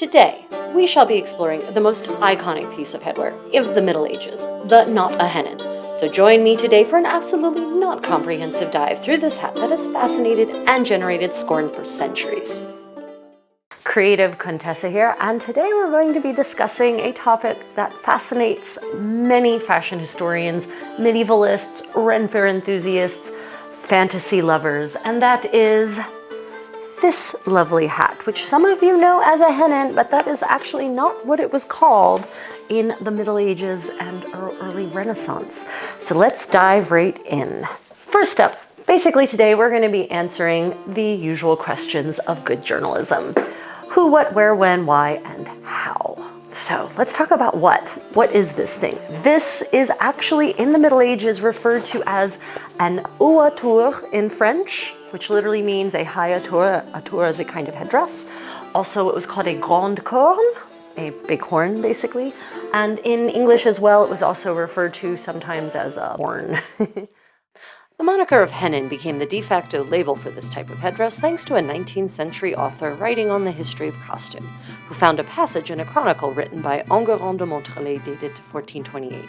Today, we shall be exploring the most iconic piece of headwear of the Middle Ages, the not a Hennin. So join me today for an absolutely not comprehensive dive through this hat that has fascinated and generated scorn for centuries. Creative Contessa here, and today we're going to be discussing a topic that fascinates many fashion historians, medievalists, Ren Fair enthusiasts, fantasy lovers, and that is this lovely hat, which some of you know as a Hennin, but that is actually not what it was called in the Middle Ages and early Renaissance. So let's dive right in. First up, basically today we're going to be answering the usual questions of good journalism. Who, what, where, when, why, and how. So let's talk about what. What is this thing? This is actually in the Middle Ages referred to as an haut tour in French, which literally means a high tour. A tour is a kind of headdress. Also, it was called a grande corne, a big horn, basically. And in English as well, it was also referred to sometimes as a horn. The moniker of Hennin became the de facto label for this type of headdress thanks to a 19th century author writing on the history of costume, who found a passage in a chronicle written by Enguerrand de Montrellet dated to 1428.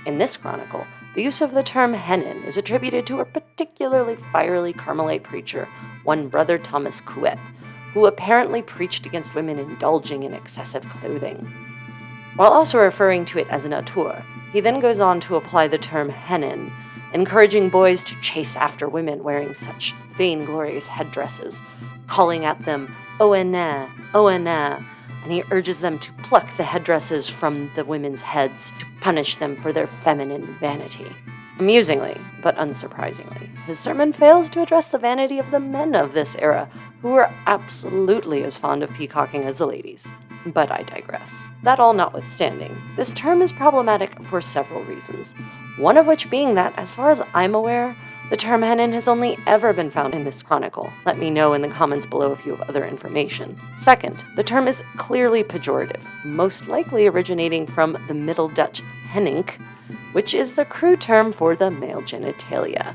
In this chronicle, the use of the term Hennin is attributed to a particularly fiery Carmelite preacher, one Brother Thomas Couet, who apparently preached against women indulging in excessive clothing. While also referring to it as an auteur, he then goes on to apply the term Hennin, encouraging boys to chase after women wearing such vainglorious headdresses, calling at them "Oena, Oena," and he urges them to pluck the headdresses from the women's heads to punish them for their feminine vanity. Amusingly, but unsurprisingly, his sermon fails to address the vanity of the men of this era, who were absolutely as fond of peacocking as the ladies. But I digress. That all notwithstanding, this term is problematic for several reasons, one of which being that, as far as I'm aware, the term Hennin has only ever been found in this chronicle. Let me know in the comments below if you have other information. Second, the term is clearly pejorative, most likely originating from the Middle Dutch hennink, which is the crude term for the male genitalia,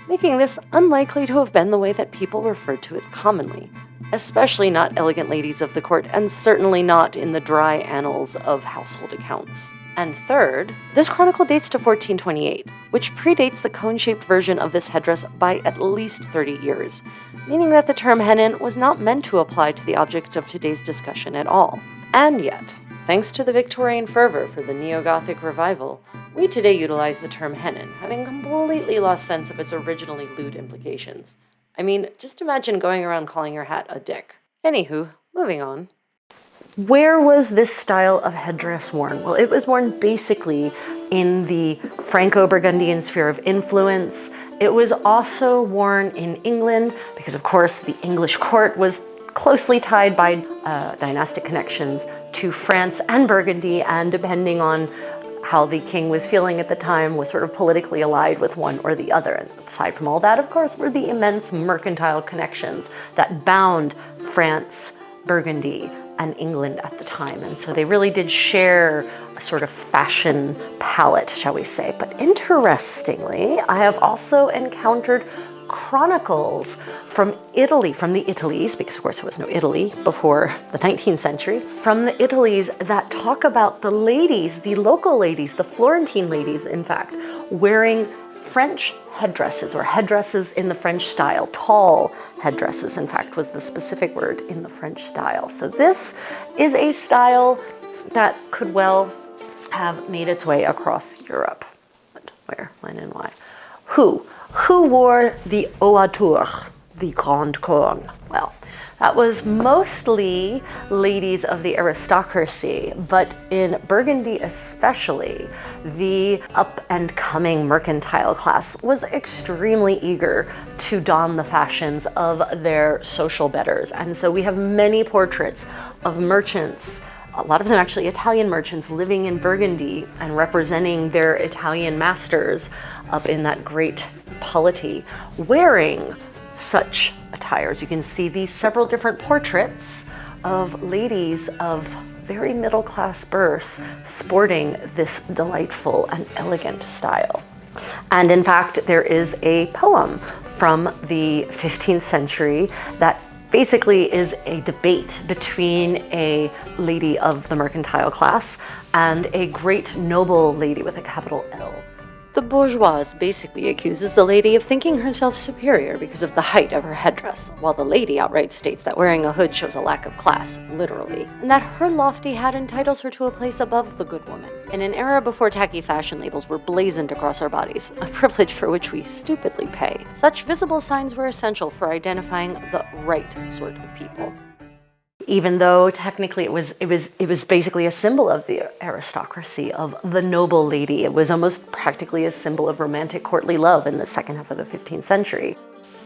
making this unlikely to have been the way that people referred to it commonly, especially not elegant ladies of the court, and certainly not in the dry annals of household accounts. And third, this chronicle dates to 1428, which predates the cone-shaped version of this headdress by at least 30 years, meaning that the term Hennin was not meant to apply to the object of today's discussion at all. And yet, thanks to the Victorian fervor for the Neo-Gothic revival, we today utilize the term Hennin, having completely lost sense of its originally lewd implications. I mean, just imagine going around calling your hat a dick. Anywho, moving on. Where was this style of headdress worn? Well, it was worn basically in the Franco-Burgundian sphere of influence. It was also worn in England because, of course, the English court was closely tied by dynastic connections to France and Burgundy, and depending on how the king was feeling at the time, was sort of politically allied with one or the other. And aside from all that, of course, were the immense mercantile connections that bound France, Burgundy, and England at the time. And so they really did share a sort of fashion palette, shall we say. But interestingly, I have also encountered chronicles from Italy, from the Italies, because of course there was no Italy before the 19th century, from the Italies that talk about the ladies, the local ladies, the Florentine ladies, in fact, wearing French headdresses, or headdresses in the French style. Tall headdresses, in fact, was the specific word in the French style. So this is a style that could well have made its way across Europe. But where, when, and why? Who wore the haut tour, the grande corne? Well, that was mostly ladies of the aristocracy, but in Burgundy especially, the up-and-coming mercantile class was extremely eager to don the fashions of their social betters. And so we have many portraits of merchants, a lot of them actually Italian merchants, living in Burgundy and representing their Italian masters up in that great polity, wearing such attires. You can see these several different portraits of ladies of very middle-class birth sporting this delightful and elegant style. And in fact, there is a poem from the 15th century that basically is a debate between a lady of the mercantile class and a great noble lady with a capital L. The bourgeoise basically accuses the lady of thinking herself superior because of the height of her headdress, while the lady outright states that wearing a hood shows a lack of class, literally, and that her lofty hat entitles her to a place above the good woman. In an era before tacky fashion labels were blazoned across our bodies, a privilege for which we stupidly pay, such visible signs were essential for identifying the right sort of people. Even though technically it was basically a symbol of the aristocracy, of the noble lady. It was almost practically a symbol of romantic courtly love in the second half of the 15th century.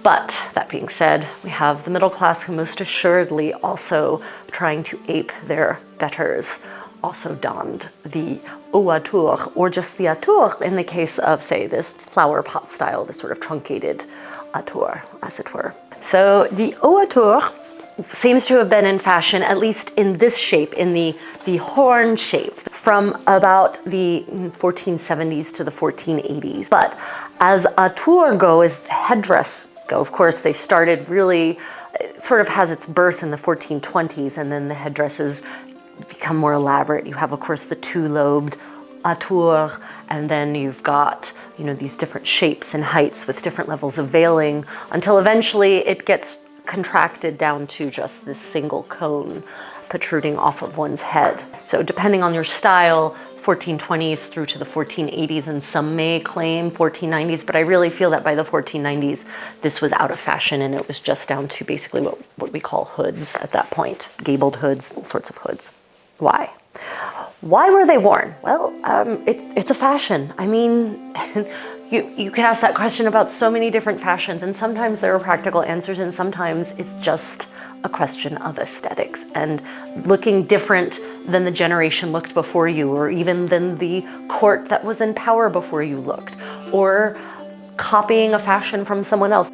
But that being said, we have the middle class who most assuredly also trying to ape their betters, also donned the haut à tour, or just the à tour in the case of, say, this flower pot style, this sort of truncated à tour, as it were. So the haut à tour seems to have been in fashion, at least in this shape, in the horn shape, from about the 1470s to the 1480s. But as a tour go, as headdresses go, of course, they started really, it sort of has its birth in the 1420s, and then the headdresses become more elaborate. You have, of course, the two-lobed à tour, and then you've got, you know, these different shapes and heights with different levels of veiling, until eventually it gets contracted down to just this single cone protruding off of one's head. So depending on your style, 1420s through to the 1480s, and some may claim 1490s, but I really feel that by the 1490s, this was out of fashion and it was just down to basically what we call hoods at that point, gabled hoods, all sorts of hoods. Why? Why were they worn? Well, it's a fashion. I mean, you can ask that question about so many different fashions, and sometimes there are practical answers, and sometimes it's just a question of aesthetics and looking different than the generation looked before you, or even than the court that was in power before you looked, or copying a fashion from someone else.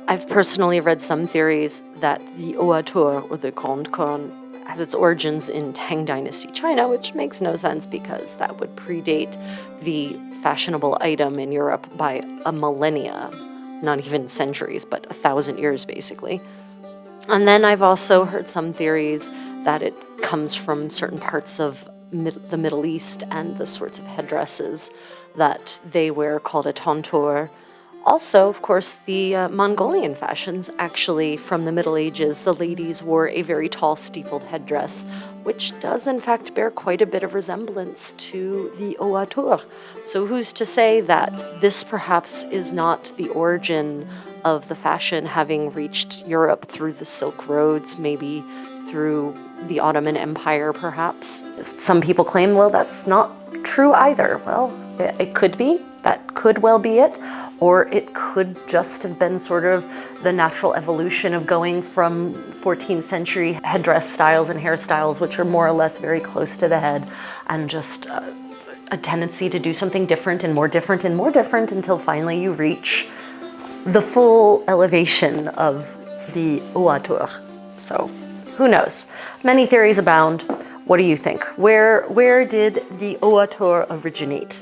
I've personally read some theories that the haut à tour, or the grande corne, has its origins in Tang Dynasty China, which makes no sense because that would predate the fashionable item in Europe by a millennia, not even centuries, but 1,000 years basically. And then I've also heard some theories that it comes from certain parts of the Middle East and the sorts of headdresses that they wear called a tontour. Also, of course, the Mongolian fashions, actually from the Middle Ages, the ladies wore a very tall steepled headdress, which does in fact bear quite a bit of resemblance to the haut à tour. So who's to say that this perhaps is not the origin of the fashion having reached Europe through the Silk Roads, maybe through the Ottoman Empire perhaps? Some people claim, well, that's not true either. Well, it could be. That could well be it. Or it could just have been sort of the natural evolution of going from 14th century headdress styles and hairstyles, which are more or less very close to the head, and just a tendency to do something different and more different and more different until finally you reach the full elevation of the haut à tour. So who knows? Many theories abound. What do you think? Where did the haut à tour originate?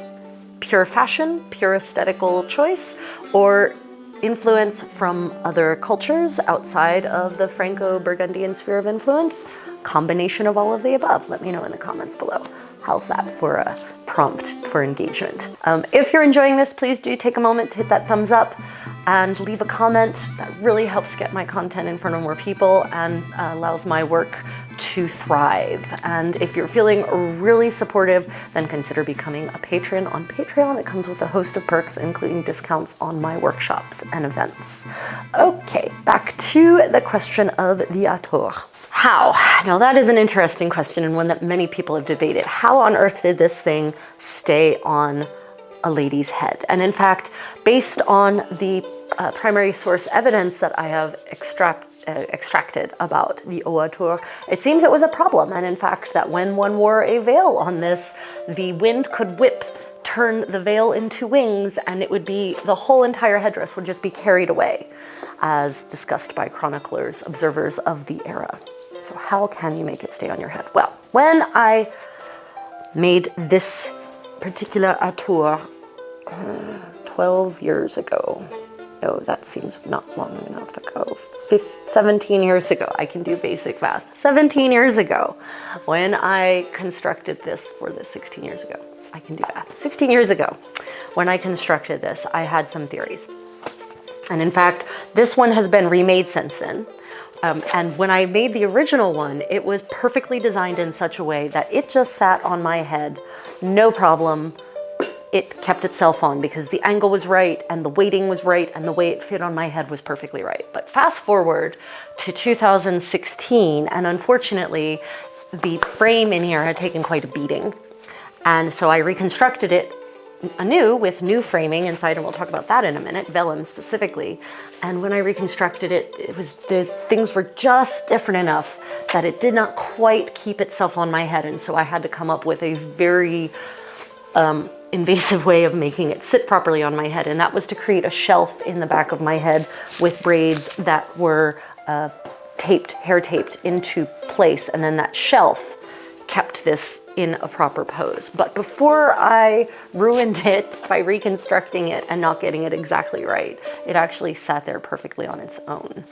Pure fashion, pure aesthetical choice, or influence from other cultures outside of the Franco-Burgundian sphere of influence? Combination of all of the above. Let me know in the comments below. How's that for a prompt for engagement? If you're enjoying this, please do take a moment to hit that thumbs up and leave a comment. That really helps get my content in front of more people and allows my work to thrive. And if you're feeling really supportive, then consider becoming a patron on Patreon. It comes with a host of perks, including discounts on my workshops and events. Okay, back to the question of the haut à tour. How? Now that is an interesting question and one that many people have debated. How on earth did this thing stay on a lady's head? And in fact, based on the primary source evidence that I have extracted about the haut à tour, it seems it was a problem. And in fact, that when one wore a veil on this, the wind could turn the veil into wings, and it would be, the whole entire headdress would just be carried away, as discussed by chroniclers, observers of the era. So how can you make it stay on your head? Well, when I made this particular haut à tour 12 years ago, No, that seems not long enough ago. 17 years ago, I can do basic math. 17 years ago, when I constructed this, 16 years ago, I can do math. 16 years ago, when I constructed this, I had some theories. And in fact, this one has been remade since then. And when I made the original one, it was perfectly designed in such a way that it just sat on my head, no problem. It kept itself on because the angle was right and the weighting was right and the way it fit on my head was perfectly right. But fast forward to 2016, and unfortunately, the frame in here had taken quite a beating. And so I reconstructed it anew with new framing inside, and we'll talk about that in a minute, vellum specifically. And when I reconstructed it, the things were just different enough that it did not quite keep itself on my head. And so I had to come up with a very invasive way of making it sit properly on my head. And that was to create a shelf in the back of my head with braids that were hair taped into place. And then that shelf kept this in a proper pose. But before I ruined it by reconstructing it and not getting it exactly right, it actually sat there perfectly on its own.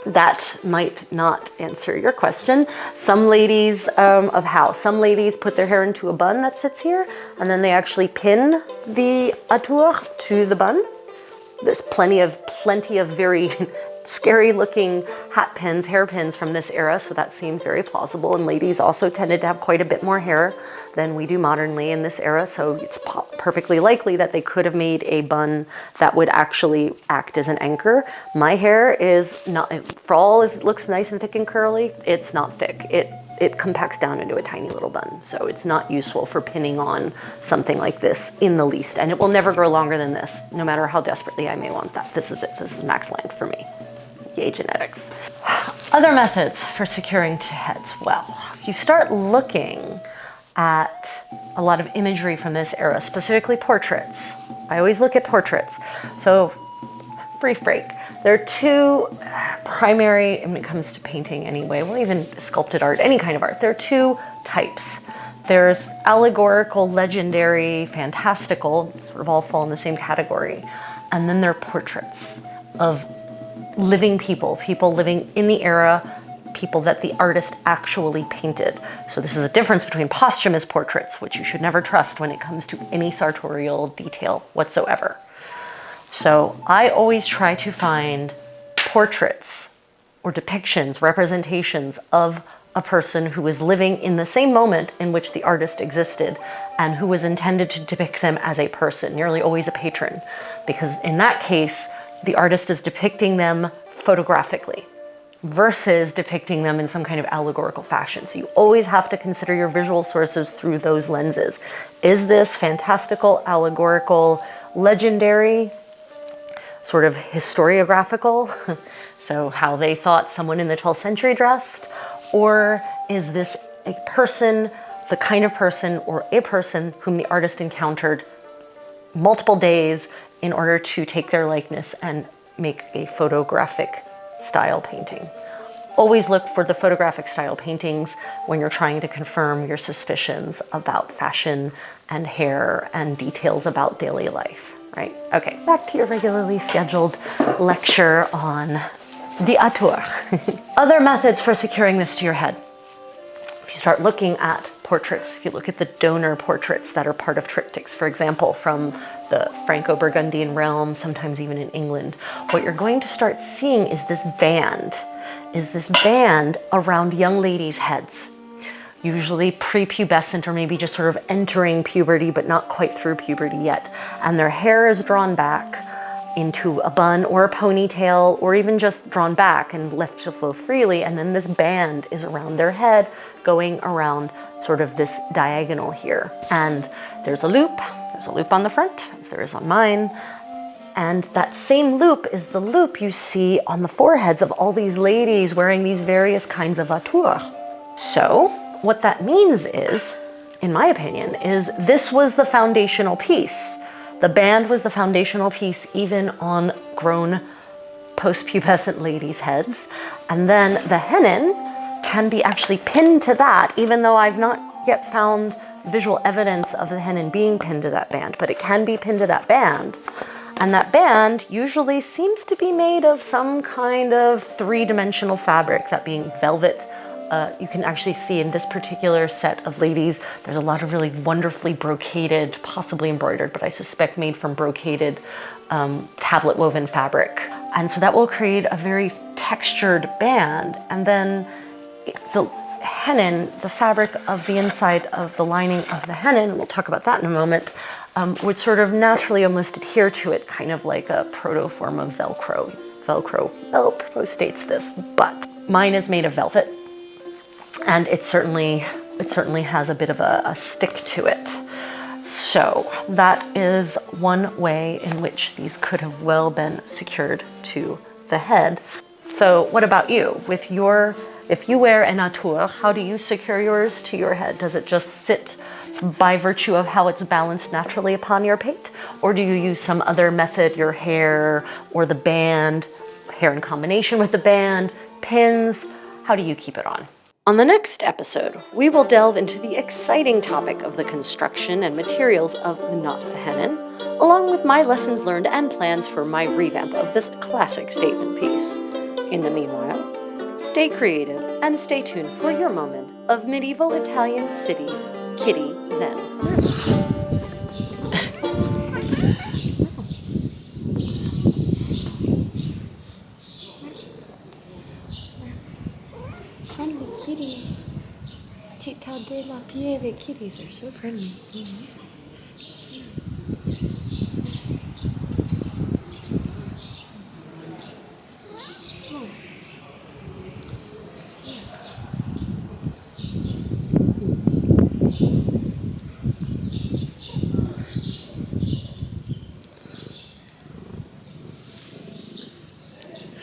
That might not answer your question. Some ladies some ladies put their hair into a bun that sits here, and then they actually pin the atour to the bun. There's plenty of very scary looking hat pins, hair pins from this era, so that seemed very plausible. And ladies also tended to have quite a bit more hair than we do modernly in this era, so it's perfectly likely that they could have made a bun that would actually act as an anchor. My hair is not, for all it looks nice and thick and curly, it's not thick. It compacts down into a tiny little bun, so it's not useful for pinning on something like this in the least, and it will never grow longer than this, no matter how desperately I may want that. This is it. This is max length for me. Yay, genetics. Other methods for securing to heads. Well, if you start looking at a lot of imagery from this era, specifically portraits. I always look at portraits. So, brief break. There are two primary, when it comes to painting anyway, well, even sculpted art, any kind of art, there are two types. There's allegorical, legendary, fantastical, sort of all fall in the same category. And then there are portraits of living people living in the era, people that the artist actually painted. So this is a difference between posthumous portraits, which you should never trust when it comes to any sartorial detail whatsoever. So I always try to find portraits or depictions, representations of a person who was living in the same moment in which the artist existed and who was intended to depict them as a person, nearly always a patron, because in that case, the artist is depicting them photographically versus depicting them in some kind of allegorical fashion. So you always have to consider your visual sources through those lenses. Is this fantastical, allegorical, legendary, sort of historiographical? So how they thought someone in the 12th century dressed? Or is this a person, the kind of person or a person whom the artist encountered multiple days in order to take their likeness and make a photographic style painting? Always look for the photographic style paintings when you're trying to confirm your suspicions about fashion and hair and details about daily life, right? Okay, back to your regularly scheduled lecture on the atour. Other methods for securing this to your head. If you start looking at portraits, if you look at the donor portraits that are part of triptychs, for example, from the Franco-Burgundian realm, sometimes even in England, what you're going to start seeing is this band around young ladies' heads, usually prepubescent or maybe just sort of entering puberty, but not quite through puberty yet. And their hair is drawn back into a bun or a ponytail, or even just drawn back and left to flow freely. And then this band is around their head, going around sort of this diagonal here. And there's a loop on the front, as there is on mine. And that same loop is the loop you see on the foreheads of all these ladies wearing these various kinds of atours. So what that means is, in my opinion, is this was the foundational piece. The band was the foundational piece even on grown post-pubescent ladies' heads. And then the hennin can be actually pinned to that, even though I've not yet found visual evidence of the hennin being pinned to that band, but it can be pinned to that band. And that band usually seems to be made of some kind of three-dimensional fabric, that being velvet. You can actually see in this particular set of ladies, there's a lot of really wonderfully brocaded, possibly embroidered, but I suspect made from brocaded tablet woven fabric. And so that will create a very textured band. And then the hennin, the fabric of the inside of the lining of the hennin, we'll talk about that in a moment, would sort of naturally almost adhere to it, kind of like a proto-form of Velcro. Velcro states this, but mine is made of velvet, and it certainly has a bit of a stick to it. So that is one way in which these could have well been secured to the head. So what about you? If you wear a nature, how do you secure yours to your head? Does it just sit by virtue of how it's balanced naturally upon your pate? Or do you use some other method, your hair or the band, hair in combination with the band, pins? How do you keep it on? On the next episode, we will delve into the exciting topic of the construction and materials of the not a hennin, along with my lessons learned and plans for my revamp of this classic statement piece. In the meanwhile, stay creative and stay tuned for your moment of medieval Italian city kitty zen. Friendly kitties. Città della Pieve kitties are so friendly.